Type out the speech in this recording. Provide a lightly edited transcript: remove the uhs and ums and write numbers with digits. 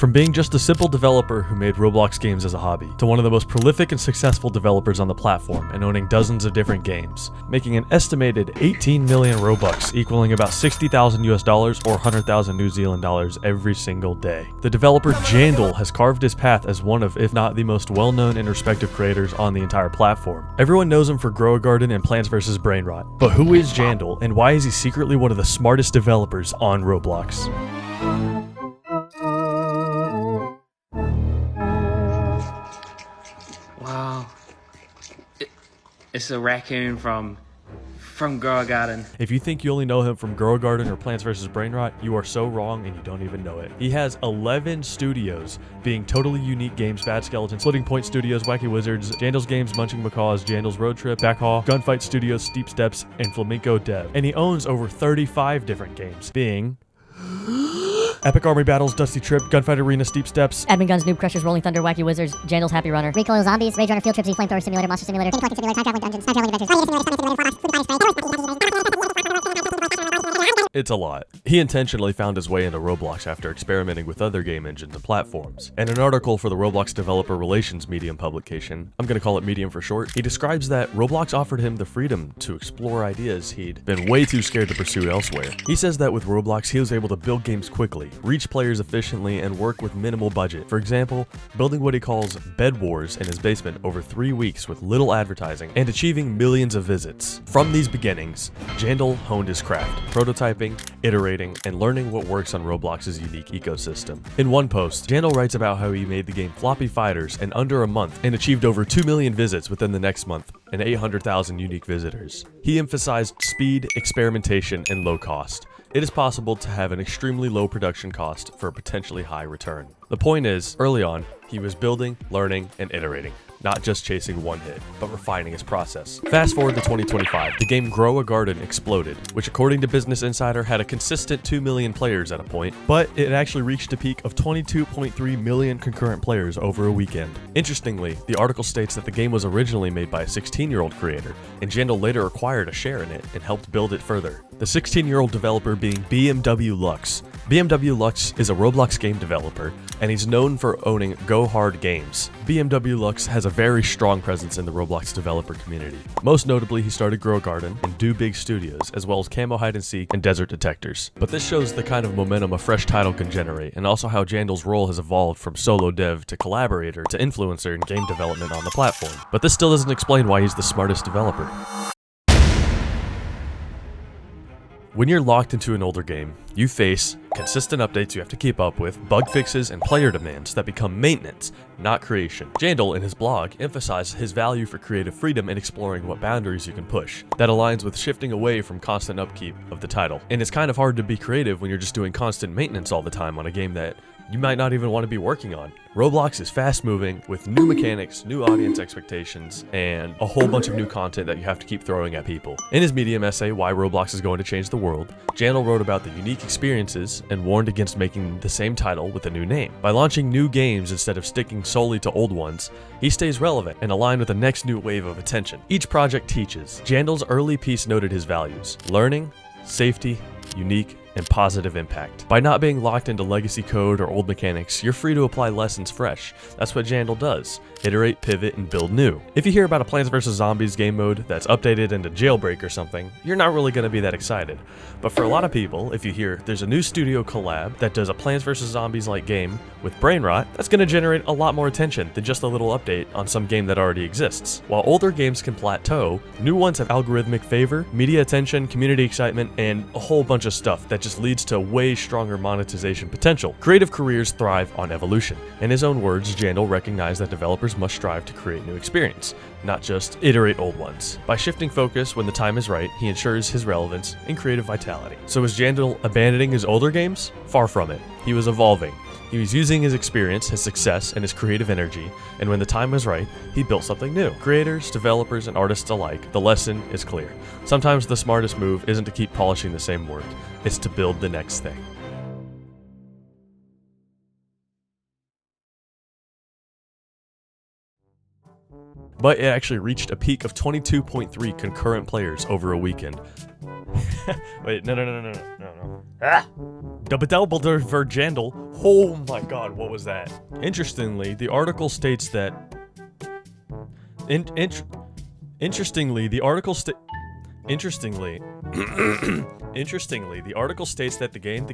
From being just a simple developer who made Roblox games as a hobby, to one of the most prolific and successful developers on the platform and owning dozens of different games, making an estimated 18 million Robux, equaling about 60,000 US dollars or 100,000 New Zealand dollars every single day. The developer Jandel has carved his path as one of, if not the most well-known and respected creators on the entire platform. Everyone knows him for Grow a Garden and Plants vs. Brainrot, but who is Jandel and why is he secretly one of the smartest developers on Roblox? Wow. It's a raccoon from Grow a Garden. If you think you only know him from Grow a Garden or Plants vs. Brainrot, you are so wrong and you don't even know it. He has 11 studios, being totally unique games, Bad Skeletons, Floating Point Studios, Wacky Wizards, Jandel's Games, Munching Macaws, Jandel's Road Trip, Backhaul, Gunfight Studios, Steep Steps, and Flamenco Dev. And he owns over 35 different games, being Epic Army Battles, Dusty Trip, Gunfight Arena, Steep Steps, Admin Guns, Noob Crushers, Rolling Thunder, Wacky Wizards, Jandel's Happy Runner, Recoil Zombies, Rage Runner, Field Trip, Flamethrower Simulator, Monster Simulator, Game Collecting Simulator, Time Traveling Dungeons, Time Traveling Adventures, It's a lot. He intentionally found his way into Roblox after experimenting with other game engines and platforms. In an article for the Roblox Developer Relations Medium publication, I'm gonna call it Medium for short, he describes that Roblox offered him the freedom to explore ideas he'd been way too scared to pursue elsewhere. He says that with Roblox, he was able to build games quickly, reach players efficiently, and work with minimal budget. For example, building what he calls Bed Wars in his basement over 3 weeks with little advertising and achieving millions of visits. From these beginnings, Jandel honed his craft, prototyping, iterating, and learning what works on Roblox's unique ecosystem. In one post, Jandel writes about how he made the game Floppy Fighters in under a month and achieved over 2 million visits within the next month and 800,000 unique visitors. He emphasized speed, experimentation, and low cost. It is possible to have an extremely low production cost for a potentially high return. The point is, early on, he was building, learning, and iterating. Not just chasing one hit, but refining his process. Fast forward to 2025, the game Grow a Garden exploded, which according to Business Insider had a consistent 2 million players at a point, but it actually reached a peak of 22.3 million concurrent players over a weekend. Interestingly, the article states that the game was originally made by a 16-year-old creator, and Jandel later acquired a share in it and helped build it further. The 16-year-old developer being BMW Lux. BMW Lux is a Roblox game developer, and he's known for owning Go Hard Games. BMW Lux has a very strong presence in the Roblox developer community. Most notably, he started Grow a Garden and Do Big Studios, as well as Camo Hide and Seek and Desert Detectors. But this shows the kind of momentum a fresh title can generate, and also how Jandel's role has evolved from solo dev to collaborator to influencer in game development on the platform. But this still doesn't explain why he's the smartest developer. When you're locked into an older game, you face consistent updates you have to keep up with, bug fixes, and player demands that become maintenance, not creation. Jandel, in his blog, emphasized his value for creative freedom and exploring what boundaries you can push. That aligns with shifting away from constant upkeep of the title. And it's kind of hard to be creative when you're just doing constant maintenance all the time on a game that you might not even want to be working on. Roblox is fast moving with new mechanics, new audience expectations, and a whole bunch of new content that you have to keep throwing at people. In his Medium essay, Why Roblox is Going to Change the World, Jandel wrote about the unique experiences and warned against making the same title with a new name. By launching new games instead of sticking solely to old ones, he stays relevant and aligned with the next new wave of attention. Each project teaches. Jandel's early piece noted his values: learning, safety, unique, and positive impact. By not being locked into legacy code or old mechanics, you're free to apply lessons fresh. That's what Jandel does. Iterate, pivot, and build new. If you hear about a Plants vs. Zombies game mode that's updated into Jailbreak or something, you're not really going to be that excited. But for a lot of people, if you hear there's a new studio collab that does a Plants vs. Zombies-like game with Brainrot, that's going to generate a lot more attention than just a little update on some game that already exists. While older games can plateau, new ones have algorithmic favor, media attention, community excitement, and a whole bunch of stuff that just leads to way stronger monetization potential. Creative careers thrive on evolution. In his own words, Jandel recognized that developers must strive to create new experience, not just iterate old ones. By shifting focus when the time is right, he ensures his relevance and creative vitality. So is Jandel abandoning his older games? Far from it. He was evolving. He was using his experience, his success, and his creative energy, and when the time was right, he built something new. Creators, developers, and artists alike, the lesson is clear. Sometimes the smartest move isn't to keep polishing the same work, it's to build the next thing. But it actually reached a peak of 22.3 concurrent players over a weekend. Wait, no. Ah! Double for Jandel. Oh my god, what was that? Interestingly, the article states that... Interestingly, the article states that the game...